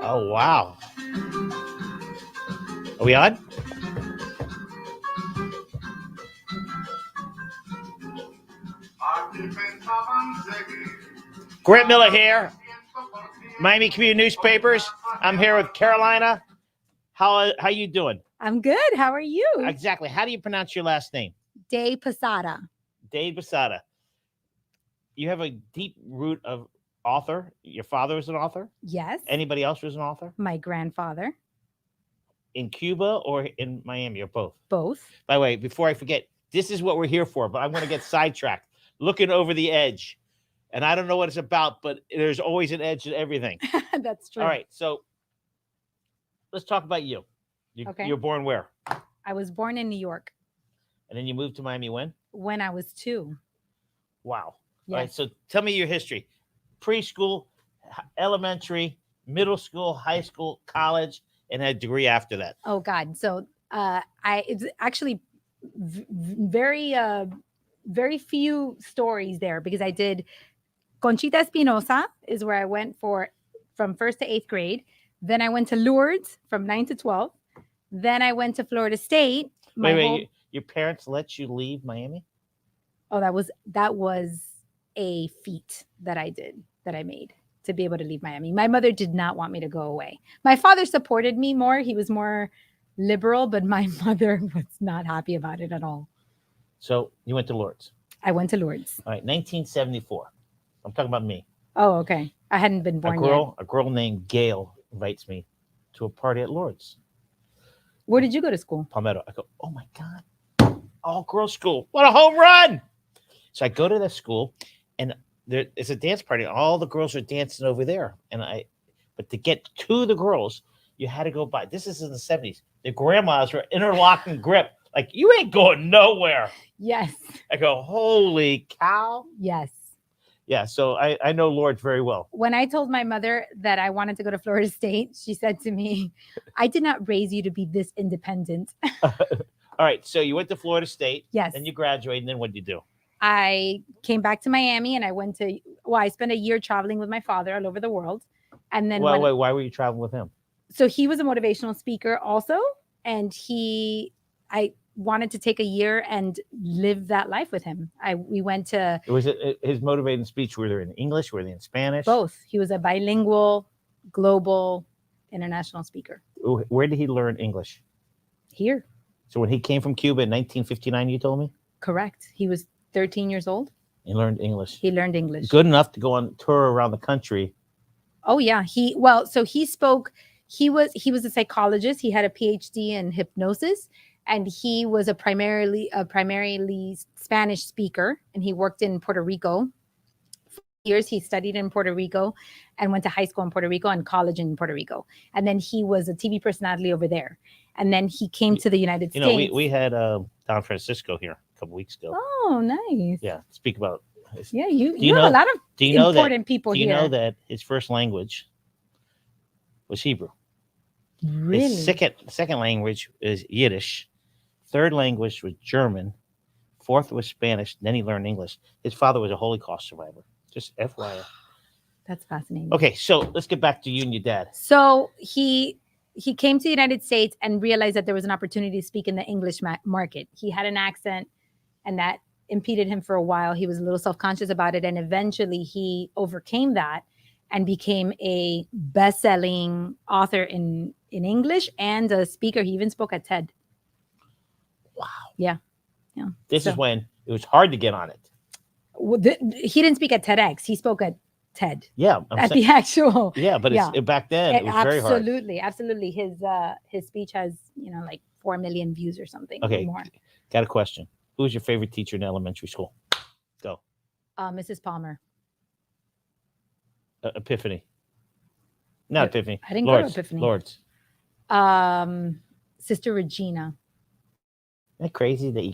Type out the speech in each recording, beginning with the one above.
Oh, wow. Are we on? Grant Miller here, Miami Community Newspapers. I'm here with Carolina. How you doing? I'm good. How are you? Exactly. How do you pronounce your last name? De Posada. De Posada. You have a deep root of author. Your father was an author? Yes. Anybody else was an author? My grandfather. In Cuba or in Miami or both? Both. By the way, before I forget, this is what we're here for, but I'm going to get sidetracked. Looking over the edge. And I don't know what it's about, but there's always an edge to everything. That's true. All right. So let's talk about you. Okay. You were born where? I was born in New York. And then you moved to Miami when? When I was 2. Wow. Yes. All right. So tell me your history. Preschool, elementary, middle school, high school, college, and a degree after that. Oh, God. So it's actually very few stories there because I did Conchita Espinosa is where I went from 1st to 8th grade. Then I went to Lourdes from 9 to 12. Then I went to Florida State. Wait, your parents let you leave Miami? Oh, that was a feat that I made to be able to leave Miami. My mother did not want me to go away. My father supported me more. He was more liberal, but my mother was not happy about it at all. So you went to Lourdes? I went to Lourdes. All right, 1974. I'm talking about me. Oh, okay. I hadn't been born yet. A girl named Gail invites me to a party at Lourdes. Where did you go to school? Palmetto. I go, oh my God, all girls school. What a home run. So I go to the school and it's a dance party. All the girls are dancing over there. But to get to the girls, you had to go by. This is in the 70s. The grandmas were interlocking grip. Like, you ain't going nowhere. Yes. I go, holy cow. Yes. Yeah, so I know Lourdes very well. When I told my mother that I wanted to go to Florida State, she said to me, I did not raise you to be this independent. All right, so you went to Florida State. Yes. Then you graduated, and then what did you do? I came back to Miami, and I spent a year traveling with my father all over the world. And then why were you traveling with him? So he was a motivational speaker also, and I wanted to take a year and live that life with him. We went to... Was it his motivating speech? Were they in English? Were they in Spanish? Both. He was a bilingual, global, international speaker. Where did he learn English? Here. So when he came from Cuba in 1959, you told me? Correct. He was 13 years old. He learned English. He learned English. Good enough to go on tour around the country. Oh, yeah. He spoke... He was a psychologist. He had a PhD in hypnosis. And he was a primarily Spanish speaker, and he worked in Puerto Rico. For years, he studied in Puerto Rico and went to high school in Puerto Rico and college in Puerto Rico. And then he was a TV personality over there. And then he came to the United States. You know, we had Don Francisco here a couple weeks ago. Oh, nice. Yeah, speak about. Yeah, you have a lot of important people here. Do you know that his first language was Hebrew? Really? His second language is Yiddish. Third language was German. Fourth was Spanish. Then he learned English. His father was a Holocaust survivor. Just FYI. That's fascinating. Okay, so let's get back to you and your dad. So he came to the United States and realized that there was an opportunity to speak in the English market. He had an accent, and that impeded him for a while. He was a little self-conscious about it, and eventually he overcame that and became a best-selling author in English and a speaker. He even spoke at TED. Wow. Yeah. This is when it was hard to get on it. He didn't speak at TEDx. He spoke at TED. Yeah. The actual. Yeah, but back then it was very hard. Absolutely. His speech has, like 4 million views or something. Okay. More. Got a question. Who was your favorite teacher in elementary school? Go. Mrs. Palmer. Epiphany. Not Epiphany. I didn't go to Epiphany. Lourdes. Sister Regina. Isn't that crazy that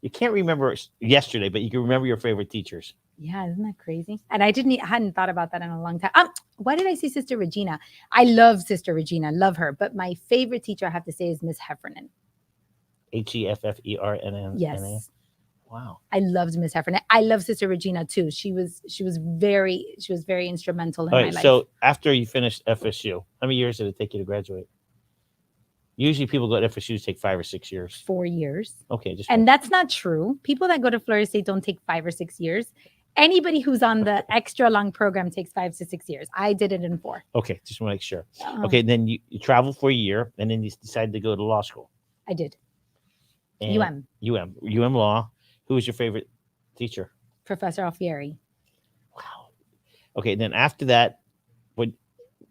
you can't remember yesterday, but you can remember your favorite teachers? Yeah, isn't that crazy? And I hadn't thought about that in a long time. Why did I say Sister Regina? I love Sister Regina, love her. But my favorite teacher, I have to say, is Miss Heffernan. Heffernn. Yes. Wow. I loved Miss Heffernan. I love Sister Regina too. She was very instrumental in All my right. life. So after you finished FSU, how many years did it take you to graduate? Usually people go to FSU take 5 or 6 years. 4 years. Okay, just And that's not true. People that go to Florida State don't take 5 or 6 years. Anybody who's on the extra long program takes 5 to 6 years. I did it in 4. okay. Just want to make sure. Okay, then you traveled for a year, and then you decided to go to law school. I did. And UM Law. Who was your favorite teacher? Professor Alfieri. Wow. Okay, then after that, what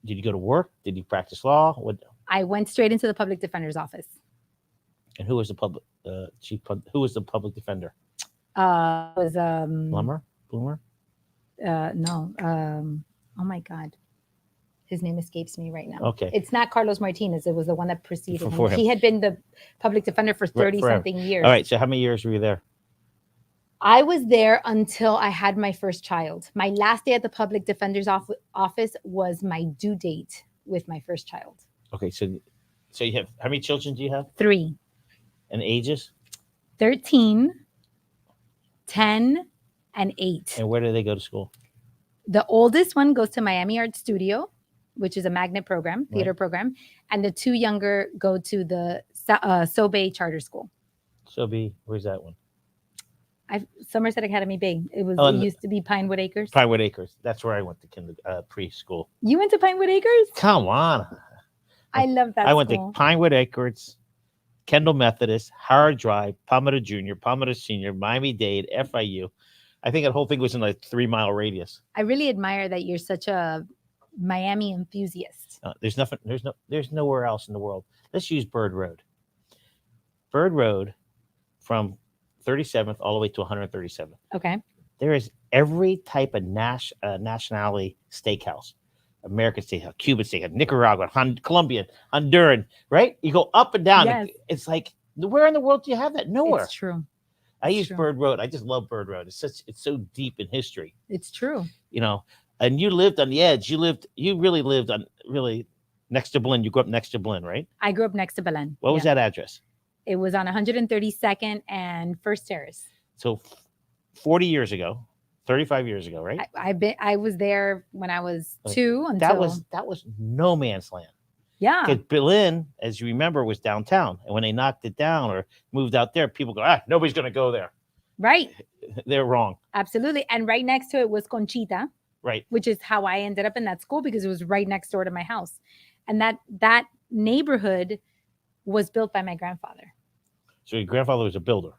did you go to work? Did you practice law? What? I went straight into the public defender's office. And who was the public Who was the public defender? Was Bloomer? no. Oh my God. His name escapes me right now. Okay. It's not Carlos Martinez. It was the one that preceded Before him. him. He had been the public defender for 30-something years. All right. So how many years were you there? I was there until I had my first child. My last day at the public defender's office was my due date with my first child. Okay. So you have, how many children do you have? 3. And ages? 13, 10, and 8. And where do they go to school? The oldest one goes to Miami Art Studio, which is a magnet program, theater program. And the 2 younger go to the Sobey Charter School. Sobey, where's that one? Somerset Academy Bay. It used to be Pinewood Acres. Pinewood Acres. That's where I went to preschool. You went to Pinewood Acres? Come on. I love that I went to Pinewood Acres, Kendall Methodist, Howard Drive, Palmetto Junior, Palmetto Senior, Miami-Dade, FIU. I think that whole thing was in a 3-mile radius. I really admire that you're such a Miami enthusiast. There's nowhere else in the world. Let's use Bird Road. Bird Road from 37th all the way to 137th. Okay. There is every type of nationality steakhouse. American steakhouse, Cuban steakhouse, Nicaraguan, Colombian, Honduran, right? You go up and down. Yes. It's like, where in the world do you have that? Nowhere. It's true. I use Bird Road. I just love Bird Road. It's so deep in history. It's true. And you lived on the edge. You really lived on next to Belen. You grew up next to Belen, right? I grew up next to Belen. What was that address? It was on 132nd and First Terrace. So 40 years ago, 35 years ago, right? I was there when I was 2 until that was no man's land. Yeah. Because Belen, as you remember, was downtown. And when they knocked it down or moved out there, people go, nobody's going to go there. Right. They're wrong. Absolutely. And right next to it was Conchita. Right. Which is how I ended up in that school, because it was right next door to my house. And that neighborhood was built by my grandfather. So your grandfather was a builder.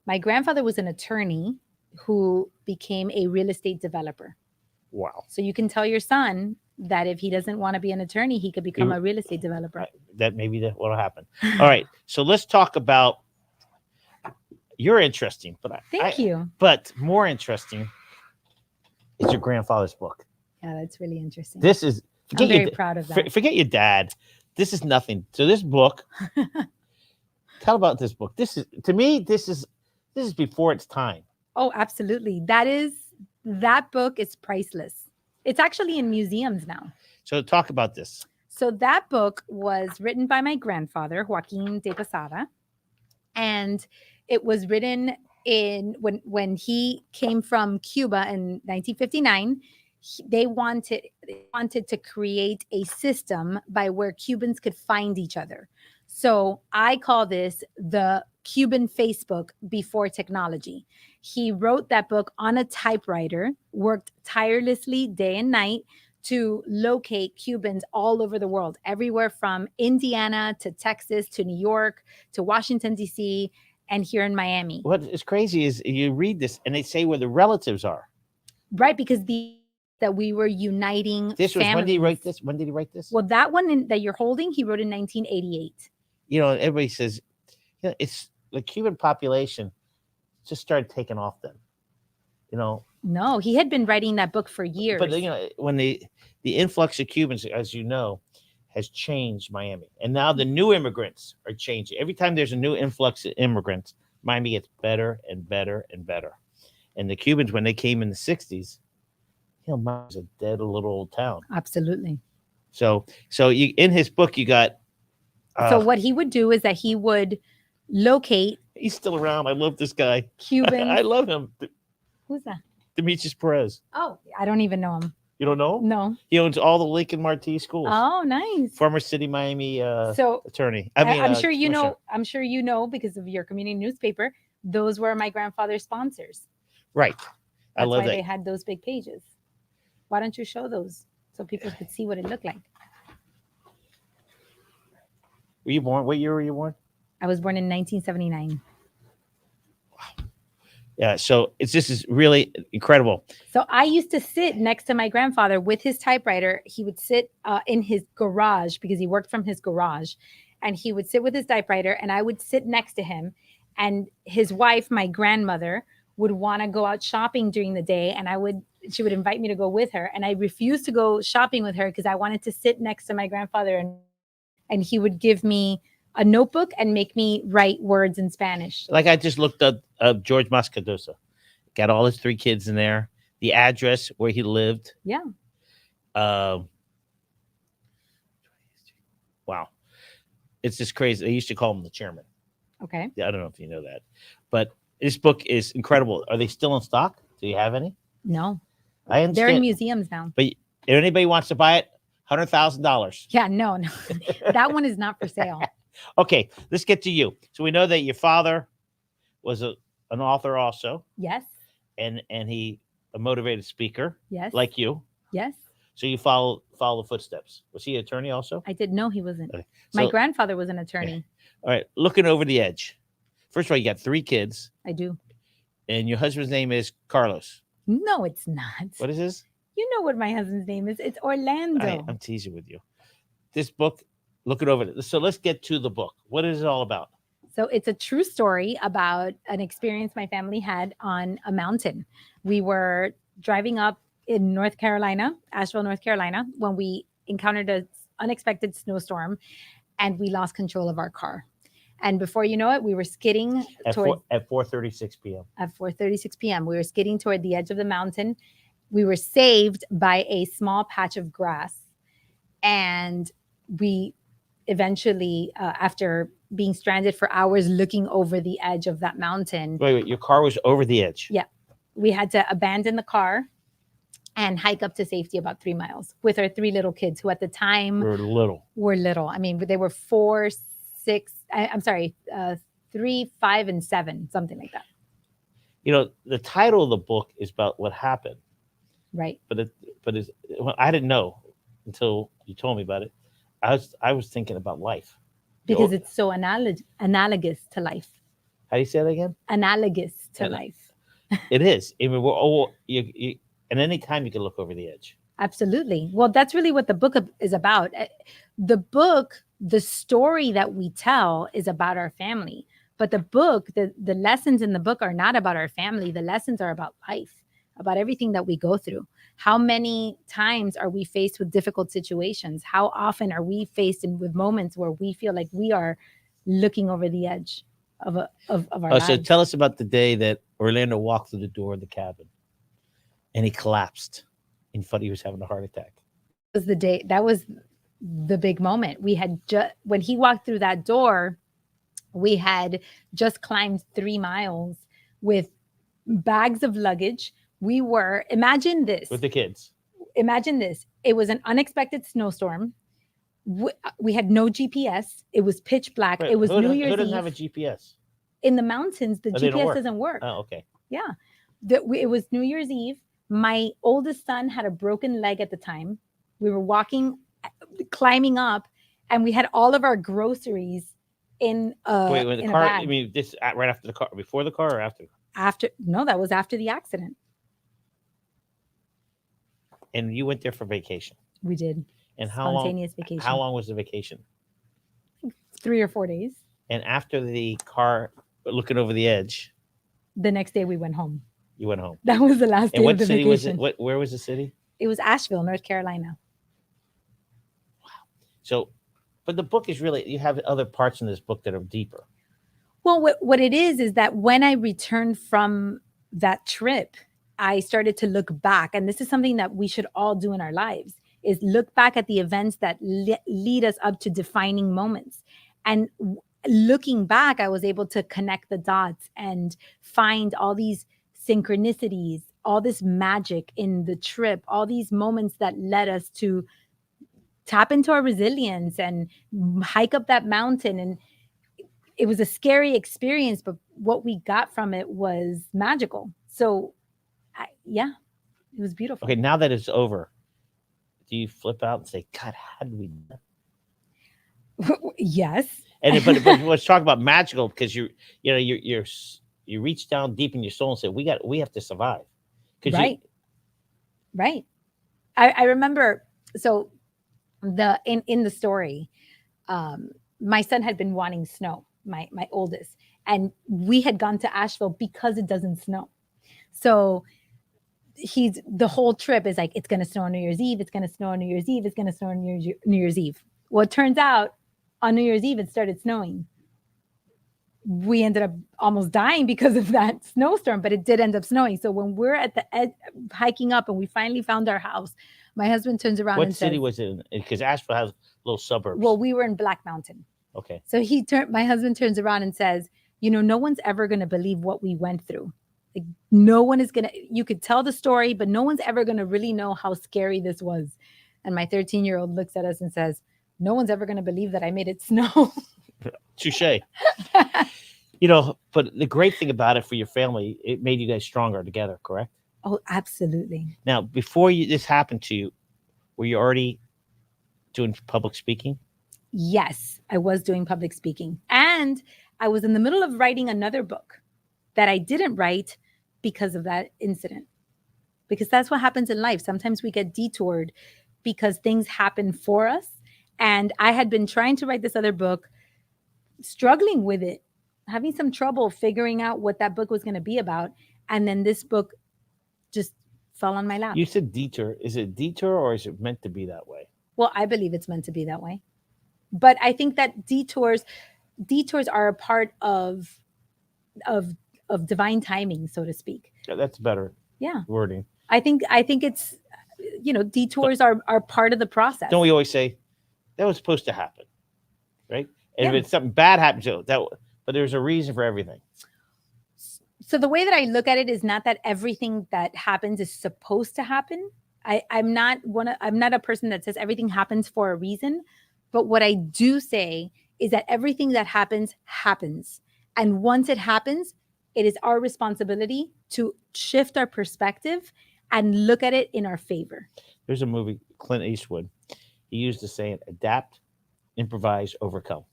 My grandfather was an attorney who became a real estate developer. Wow. So you can tell your son that if he doesn't want to be an attorney, he could become a real estate developer. That maybe that will happen. All right. So let's talk about, you're interesting, but Thank you. But more interesting is your grandfather's book. Yeah, that's really interesting. I'm very proud of that. Forget your dad. This is nothing. So this book, tell about this book. This is before its time. Oh, absolutely. That book is priceless. It's actually in museums now. So talk about this. So that book was written by my grandfather, Joaquin De Posada. And it was written when he came from Cuba in 1959. They wanted to create a system by where Cubans could find each other. So I call this the Cuban Facebook before technology. He wrote that book on a typewriter, worked tirelessly day and night to locate Cubans all over the world, everywhere from Indiana to Texas to New York to Washington, D.C., and here in Miami. What is crazy is you read this and they say where the relatives are. Right, because that we were uniting this was families. When did he write this? Well, that one that you're holding, he wrote in 1988. Everybody says, it's the Cuban population just started taking off then. No, he had been writing that book for years. But when the influx of Cubans, as you know, has changed Miami, and now the new immigrants are changing. Every time there's a new influx of immigrants, Miami gets better and better and better. And the Cubans, when they came in the 60s, Miami was a dead little old town. Absolutely. So you in his book you got. So what he would do is that he would locate He's still around. I love this guy. Cubans. I love him. Who's that? Demetrius Perez. Oh, I don't even know him. You don't know? No. He owns all the Lincoln Marti schools. Oh, nice. Former City Miami So attorney. I'm sure you know. I'm sure you know because of your community newspaper. Those were my grandfather's sponsors. Right. I That's love why that. they had those big pages. Why don't you show those so people could see what it looked like? Were you born? What year were you born? I was born in 1979. Yeah. So this is really incredible. So I used to sit next to my grandfather with his typewriter. He would sit in his garage because he worked from his garage, and he would sit with his typewriter, and I would sit next to him. And his wife, my grandmother, would want to go out shopping during the day, and she would invite me to go with her, and I refused to go shopping with her because I wanted to sit next to my grandfather, and he would give me a notebook and make me write words in Spanish. Like I just looked up George Mascadosa. Got all his 3 kids in there. The address where he lived. Yeah. Wow. It's just crazy. They used to call him the chairman. Okay. Yeah, I don't know if you know that, but this book is incredible. Are they still in stock? Do you have any? No. I understand. They're in museums now. But if anybody wants to buy it, $100,000. Yeah, no. That one is not for sale. Okay, let's get to you. So we know that your father was an author also. Yes. And he a motivated speaker. Yes. Like you. Yes. So you follow the footsteps. Was he an attorney also? I did. No, he wasn't. Okay. My So- grandfather was an attorney. All right, looking over the edge. First of all, you got 3 kids, I do. and your husband's name is Carlos. No, it's not. What is his? You know what my husband's name is. It's Orlando. I'm teasing with you. This book, looking over it. So let's get to the book. What is it all about? So it's a true story about an experience my family had on a mountain. We were driving up in North Carolina, Asheville, North Carolina, when we encountered an unexpected snowstorm and we lost control of our car. And before you know it, we were skidding At toward 4:36 p.m. at 4:36 p.m. We were skidding toward the edge of the mountain. We were saved by a small patch of grass. And we eventually, after being stranded for hours looking over the edge of that mountain, Wait, your car was over the edge. Yeah. We had to abandon the car and hike up to safety about 3 miles with our 3 little kids who at the time We were little. I mean, they were 4, 6, 3, 5, and 7, something like that. You know, the title of the book is about what happened, Right. but well, I didn't know until you told me about it. I was thinking about life. Because it's so analogous to life. How do you say that again? Analogous to Ana- life. It is. I mean, we're all and any time you can look over the edge. Absolutely. Well, that's really what the book is about. The book, the story that we tell is about our family. But the book, the lessons in the book are not about our family. The lessons are about life, about everything that we go through. How many times are we faced with difficult situations? How often are we faced with moments where we feel like we are looking over the edge of our lives? So tell us about the day that Orlando walked through the door of the cabin and he collapsed. He thought he was having a heart attack. Was the day that was the big moment. We had when he walked through that door, we had just climbed 3 miles with bags of luggage. We were, imagine this. With the kids. Imagine this. It was an unexpected snowstorm. We had no GPS. It was pitch black. Wait, it was New Year's Who doesn't Eve. have a GPS? In the mountains, the They don't GPS work. doesn't work. Oh, okay. Yeah. It was New Year's Eve. My oldest son had a broken leg at the time. We were climbing up, and we had all of our groceries in Wait, when the in a car, bag. I mean, this right after the car, before the car or after? No, that was after the accident. And you went there for vacation. We did. And how long? Spontaneous vacation. How long was the vacation? 3 or 4 days. And after the car, looking over the edge, The next day we went home. you went home. That was the last day And of what the city vacation. was it? Where was the city? It was Asheville, North Carolina. So, but the book is really, you have other parts in this book that are deeper. Well, what it is that when I returned from that trip, I started to look back, and this is something that we should all do in our lives, is look back at the events that lead us up to defining moments. And looking back, I was able to connect the dots and find all these synchronicities, all this magic in the trip, all these moments that led us to tap into our resilience and hike up that mountain. And it was a scary experience, but what we got from it was magical. So, yeah, it was beautiful. Okay, now that it's over, do you flip out and say, God, how did we do that? Yes. And but let's talk about magical, because you reach down deep in your soul and say, we have to survive. Right. Right. I remember, so in the story, my son had been wanting snow, my oldest, and we had gone to Asheville because it doesn't snow. So the whole trip is like, it's going to snow on New Year's Eve. It's going to snow on New Year's Eve. It's going to snow on New Year's Eve. Well, it turns out on New Year's Eve, it started snowing. We ended up almost dying because of that snowstorm, but it did end up snowing. So when we're at the edge, hiking up, and we finally found our house, my husband turns around and says, what city was it in? Because Asheville has little suburbs. Well, we were in Black Mountain. Okay. So my husband turns around and says, no one's ever going to believe what we went through. Like, no one is going to, you could tell the story, but no one's ever going to really know how scary this was. And my 13-year-old looks at us and says, no one's ever going to believe that I made it snow. Touche. But the great thing about it for your family, it made you guys stronger together, correct? Oh, absolutely. Now, before this happened to you, were you already doing public speaking? Yes, I was doing public speaking. And I was in the middle of writing another book that I didn't write because of that incident. Because that's what happens in life. Sometimes we get detoured because things happen for us. And I had been trying to write this other book, struggling with it, having some trouble figuring out what that book was going to be about. And then this book just fell on my lap. You said detour. Is it detour, or is it meant to be that way? Well, I believe it's meant to be that way. But I think that detours are a part of divine timing, so to speak. Yeah, that's better. Yeah. Wording. I think it's, detours are part of the process. Don't we always say that was supposed to happen, right? And if something bad happens, but there's a reason for everything. So the way that I look at it is not that everything that happens is supposed to happen. I'm not a person that says everything happens for a reason. But what I do say is that everything that happens. And once it happens, it is our responsibility to shift our perspective and look at it in our favor. There's a movie, Clint Eastwood. He used the saying, adapt, improvise, overcome.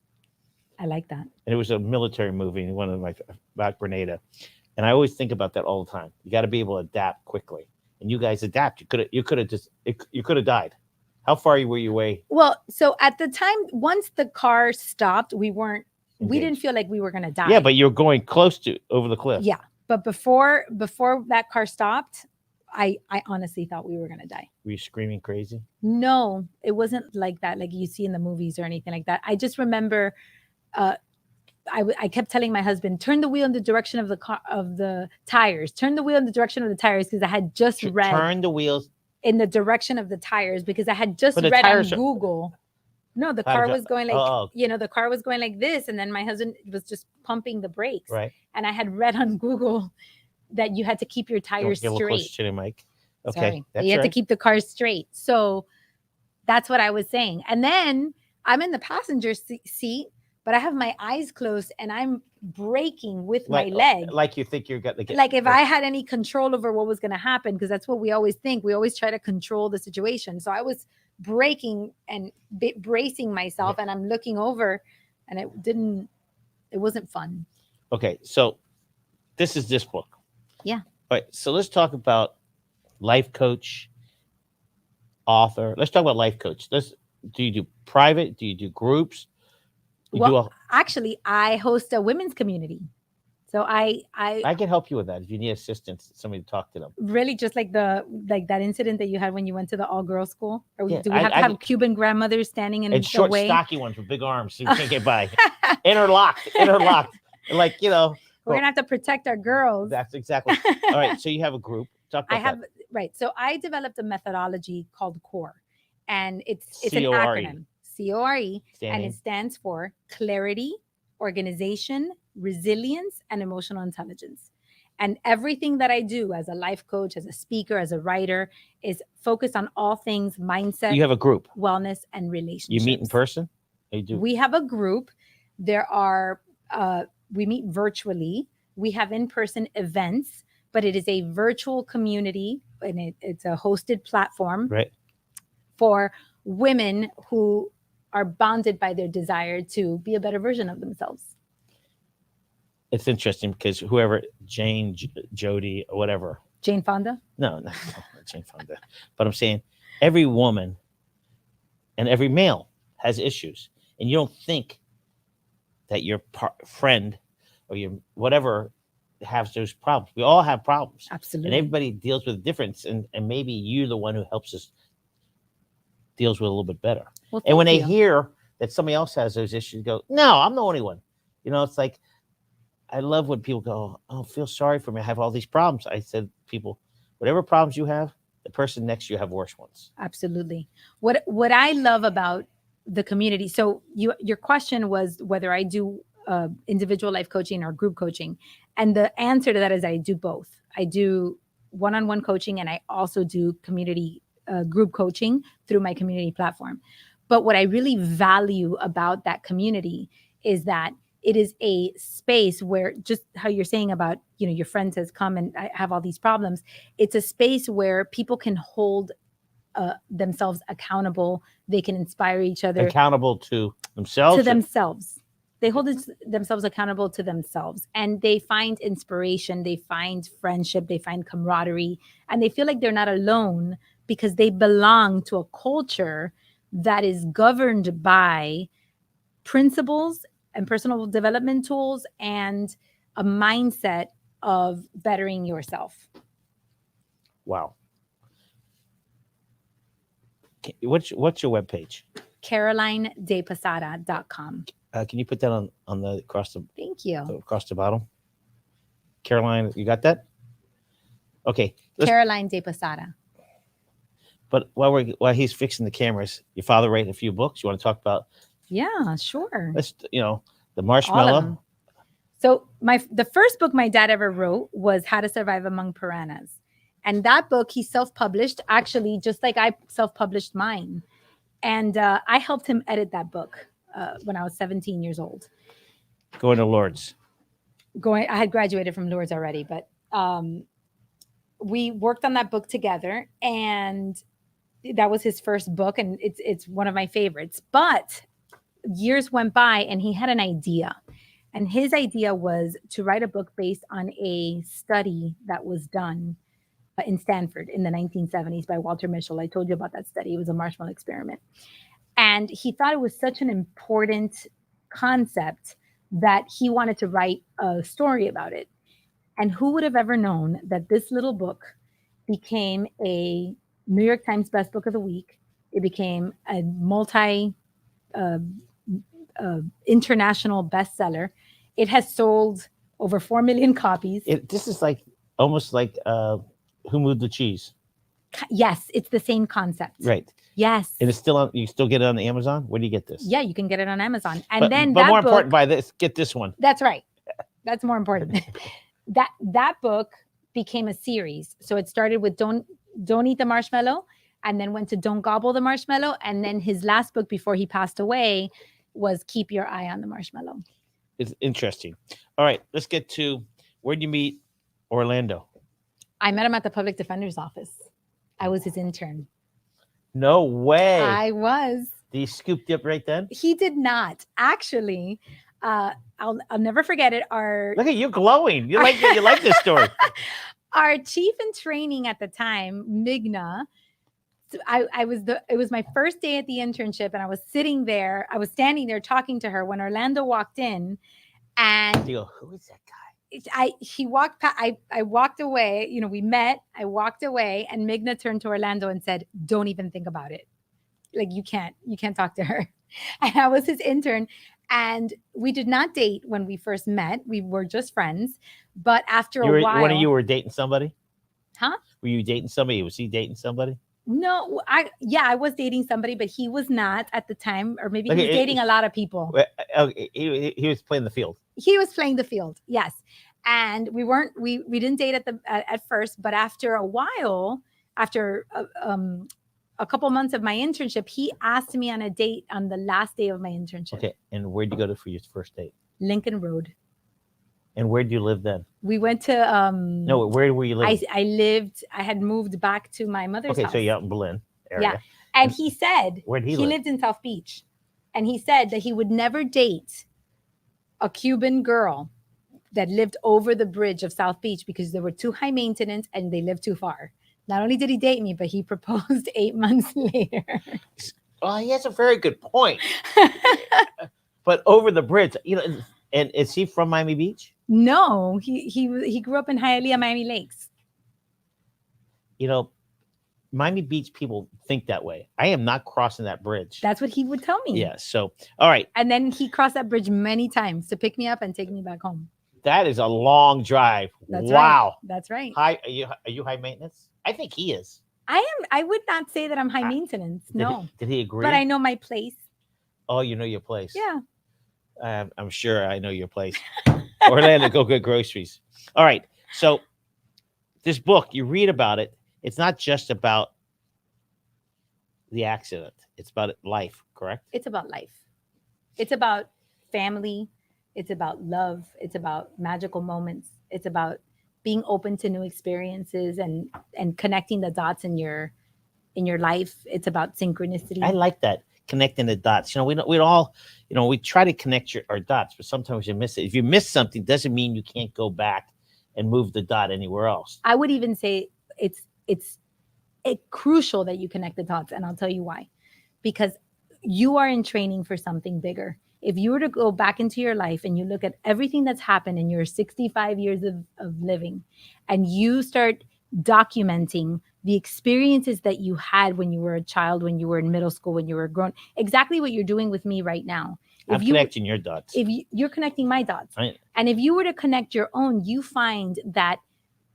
I like that. And it was a military movie, one of my about Grenada. And I always think about that all the time. You got to be able to adapt quickly. And you guys adapt. You could have died. How far were you away? Well, so at the time, once the car stopped, we didn't feel like we were going to die. Yeah, but you're going close to over the cliff. Yeah. But before that car stopped, I honestly thought we were going to die. Were you screaming crazy? No, it wasn't like that, like you see in the movies or anything like that. I just remember I kept telling my husband, turn the wheel in the direction of the tires. Turn the wheel in the direction of the tires, because I had just read. Turn the wheels in the direction of the tires, because I had just read on Google. No, the car was going like, the car was going like this. And then my husband was just pumping the brakes. Right. And I had read on Google that you had to keep your tires straight. Close to the mic. Okay. Sorry. You had to keep the car straight. So that's what I was saying. And then I'm in the passenger seat, but I have my eyes closed and I'm braking with my leg. Like you think you're going to get. Like if I had any control over what was going to happen, because that's what we always think. We always try to control the situation. So I was braking and bracing myself, and I'm looking over, and it wasn't fun. Okay. So this is this book. Yeah. All right. So let's talk about life coach, author. Let's talk about life coach. Do you do private? Do you do groups? Actually, I host a women's community. So I can help you with that if you need assistance, somebody to talk to them. Really, just like that incident that you had when you went to the all-girls school? Or do we have to have Cuban grandmothers standing in the way? And short, stocky ones with big arms so you can't get by. Interlocked. Like, we're going to have to protect our girls. That's exactly. All right. So you have a group. Talk about that. Right. So I developed a methodology called CORE, and it's an CORE. acronym. CORE, and it stands for clarity, organization, resilience, and emotional intelligence. And everything that I do as a life coach, as a speaker, as a writer is focused on all things mindset, You have a group. wellness, and relationships. You meet in person? You do. We have a group. There are, we meet virtually. We have in-person events, but it is a virtual community and it's a hosted platform Right. for women who are bonded by their desire to be a better version of themselves. It's interesting because whoever, Jane, Jody, or whatever. Jane Fonda? No, not Jane Fonda. But I'm saying every woman and every male has issues. And you don't think that your friend or your whatever has those problems. We all have problems. Absolutely. And everybody deals with a difference. And maybe you're the one who helps us deals with a little bit better. Well, and when they you. hear that somebody else has those issues, go, no, I'm the only one. You know, it's like, I love when people go, oh, feel sorry for me. I have all these problems. I said, people, whatever problems you have, the person next to you have worse ones. Absolutely. What I love about the community. So your question was whether I do individual life coaching or group coaching. And the answer to that is I do both. I do one-on-one coaching and I also do community group coaching through my community platform. But what I really value about that community is that it is a space where, just how you're saying about, you know, your friend has come and I have all these problems. It's a space where people can hold themselves accountable. They can inspire each other. Accountable to themselves? To themselves. They hold themselves accountable to themselves. And they find inspiration. They find friendship. They find camaraderie. And they feel like they're not alone because they belong to a culture that is governed by principles and personal development tools and a mindset of bettering yourself. Wow. What's your webpage? CarolineDePosada.com. Can you put that on the Thank you. Across the bottom? Caroline, you got that? Okay. Caroline De Posada. But while he's fixing the cameras, your father wrote a few books. You want to talk about? Yeah, sure. The Marshmallow. So the first book my dad ever wrote was How to Survive Among Piranhas. And that book he self-published, actually, just like I self-published mine. And I helped him edit that book when I was 17 years old. Going to Lourdes. I had graduated from Lourdes already, but we worked on that book together. And that was his first book. And it's one of my favorites. But years went by and he had an idea. And his idea was to write a book based on a study that was done in Stanford in the 1970s by Walter Mischel. I told you about that study. It was a marshmallow experiment. And he thought it was such an important concept that he wanted to write a story about it. And who would have ever known that this little book became a New York Times Best Book of the Week. It became a international bestseller. It has sold over 4 million copies. This is almost like Who Moved the Cheese? Yes, it's the same concept. Right. Yes. And it's still on. You still get it on Amazon. Where do you get this? Yeah, you can get it on Amazon. And but more important, buy this. Get this one. That's right. That's more important. that book became a series. So it started with Don't Eat the Marshmallow, and then went to Don't Gobble the Marshmallow, and then his last book before he passed away was Keep Your Eye on the Marshmallow. It's interesting. All right, let's get to, where'd you meet Orlando? I met him at the public defender's office. I was his intern. No way. I was. Did he scoop you up right then? He did not. Actually, I'll never forget it. Look at you glowing. You like this story. Our chief in training at the time, Migna, it was my first day at the internship, and I was standing there talking to her when Orlando walked in, and you go, who is that guy? He walked past, I walked away, we met, I walked away, and Migna turned to Orlando and said, don't even think about it. Like, you can't talk to her. And I was his intern, and we did not date when we first met. We were just friends. But after a while. One of you were dating somebody? Huh? Were you dating somebody? Was he dating somebody? No, I was dating somebody, but he was not at the time, or maybe he was Okay, dating a lot of people. Okay, he was playing the field. He was playing the field, yes. And we didn't date at first, but after a while, after a couple months of my internship, he asked me on a date on the last day of my internship. Okay, and where'd you go to for your first date? Lincoln Road. And where'd you live then? We went to No, where were you living? I had moved back to my mother's house. Okay, so you're out in Berlin area. Yeah. And he said Where'd he live? lived in South Beach. And he said that he would never date a Cuban girl that lived over the bridge of South Beach because they were too high maintenance and they lived too far. Not only did he date me, but he proposed 8 months later. Oh, he has a very good point. But over the bridge, and is he from Miami Beach? No, he grew up in Hialeah, Miami Lakes. Miami Beach people think that way. I am not crossing that bridge. That's what he would tell me. Yeah. So, all right. And then he crossed that bridge many times to pick me up and take me back home. That is a long drive. That's wow. Right. That's right. Are you high maintenance? I think he is. I am. I would not say that I'm high maintenance. No. Did he agree? But I know my place. Oh, you know your place. Yeah. I'm sure I know your place. Orlando, go get groceries. All right. So this book, you read about it. It's not just about the accident. It's about life, correct? It's about life. It's about family. It's about love. It's about magical moments. It's about being open to new experiences and connecting the dots in your life. It's about synchronicity. I like that, connecting the dots. We try to connect our dots, but sometimes you miss it. If you miss something, doesn't mean you can't go back and move the dot anywhere else. I would even say it's crucial that you connect the dots, and I'll tell you why. Because you are in training for something bigger. If you were to go back into your life and you look at everything that's happened in your 65 years of living, and you start documenting the experiences that you had when you were a child, when you were in middle school, when you were grown, exactly what you're doing with me right now. I'm connecting your dots. If you're connecting my dots. And if you were to connect your own, you find that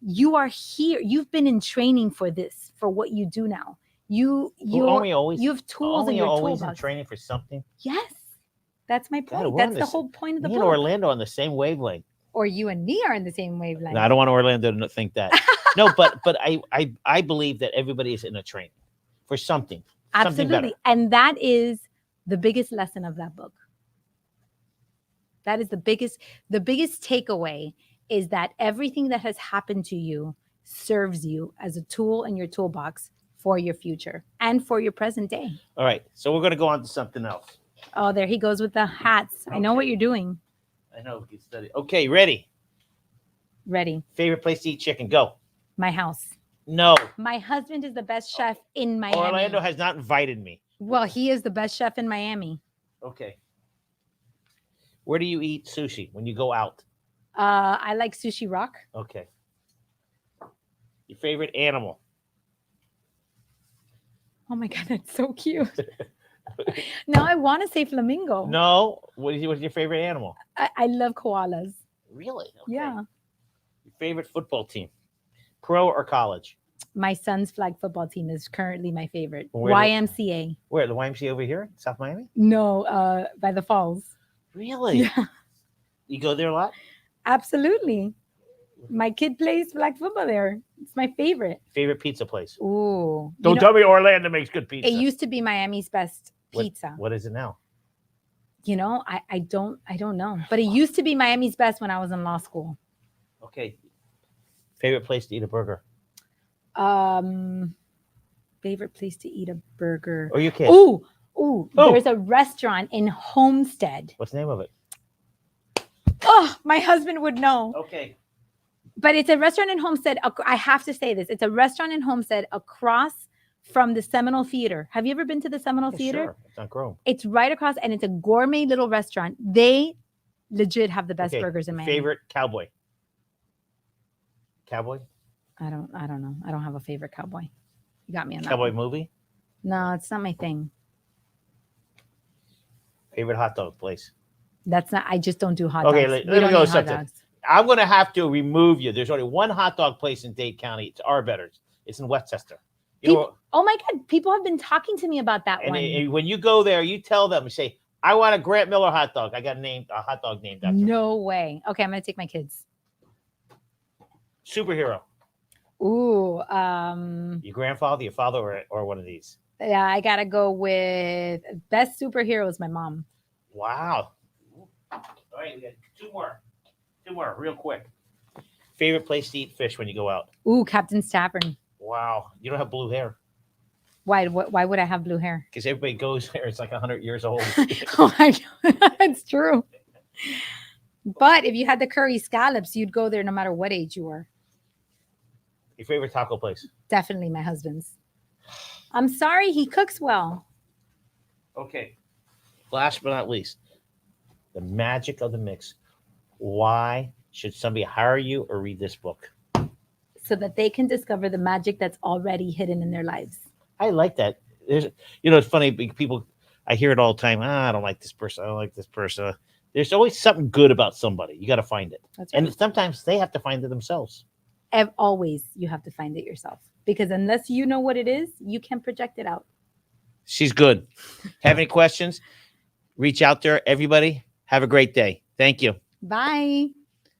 you are here. You've been in training for this, for what you do now. You have tools in your toolbox. Always in training for something. Yes, that's my point. God, that's the whole point of the book. Me and Orlando on the same wavelength. Or you and me are in the same wavelength. No, I don't want Orlando to think that. No, but I believe that everybody is in a training for something. Absolutely, something and that is the biggest lesson of that book. That is the biggest takeaway. Is that everything that has happened to you serves you as a tool in your toolbox for your future and for your present day. All right. So we're going to go on to something else. Oh, there he goes with the hats. Okay. I know what you're doing. I know. Okay, ready? Ready. Favorite place to eat chicken? Go. My house. No. My husband is the best chef in Miami. Orlando has not invited me. Well, he is the best chef in Miami. Okay. Where do you eat sushi when you go out? I like Sushi Rock. Okay. Your favorite animal? Oh my God, that's so cute. Now I want to say flamingo. No. What's your favorite animal? I love koalas. Really? Okay. Yeah. Your favorite football team? Pro or college? My son's flag football team is currently my favorite. Where YMCA. Where? The YMCA over here in South Miami? No, by the falls. Really? Yeah. You go there a lot? Absolutely. My kid plays flag football there. It's my favorite. Favorite pizza place? Ooh. Don't tell me Orlando makes good pizza. It used to be Miami's best pizza. What is it now? I don't know. But it used to be Miami's best when I was in law school. Okay. Favorite place to eat a burger? Favorite place to eat a burger. Or your kid? Ooh. There's a restaurant in Homestead. What's the name of it? Oh, my husband would know. Okay. But it's a restaurant in Homestead. I have to say this. It's a restaurant in Homestead across from the Seminole Theater. Have you ever been to the Seminole Theater? Sure. It's on Grove. It's right across, and it's a gourmet little restaurant. They legit have the best burgers in Miami. Favorite cowboy? Cowboy? I don't know. I don't have a favorite cowboy. You got me on that. Cowboy one. movie? No, it's not my thing. Favorite hot dog place? That's not. I just don't do hot dogs. Okay, let me go with something. I'm going to have to remove you. There's only one hot dog place in Dade County. It's Arbetter's. It's in Westchester. You know, Oh my God, people have been talking to me about that and one. when you go there, you tell them, you say, I want a Grant Miller hot dog. I got a hot dog named after me. No way. Okay, I'm gonna take my kids. Superhero. Ooh, Your grandfather, your father, or one of these. yeah, I gotta go with best superhero is my mom. Wow. All right, we got two more, real quick. Favorite place to eat fish when you go out? Ooh, Captain's Tavern. Wow, you don't have blue hair Why would I have blue hair? because everybody goes there. It's like 100 years old. Oh my God, that's true. But if you had the curry scallops, you'd go there no matter what age you were. Your favorite taco place? Definitely my husband's. I'm sorry, he cooks well. Okay. Last but not least, the magic of the mix. Why should somebody hire you or read this book? So that they can discover the magic that's already hidden in their lives. I like that. There's, it's funny. People, I hear it all the time. I don't like this person. I don't like this person. There's always something good about somebody. You got to find it. That's right. And sometimes they have to find it themselves. Always you have to find it yourself, because unless you know what it is, you can't project it out. She's good. Have any questions? Reach out there. Everybody, have a great day. Thank you. Bye.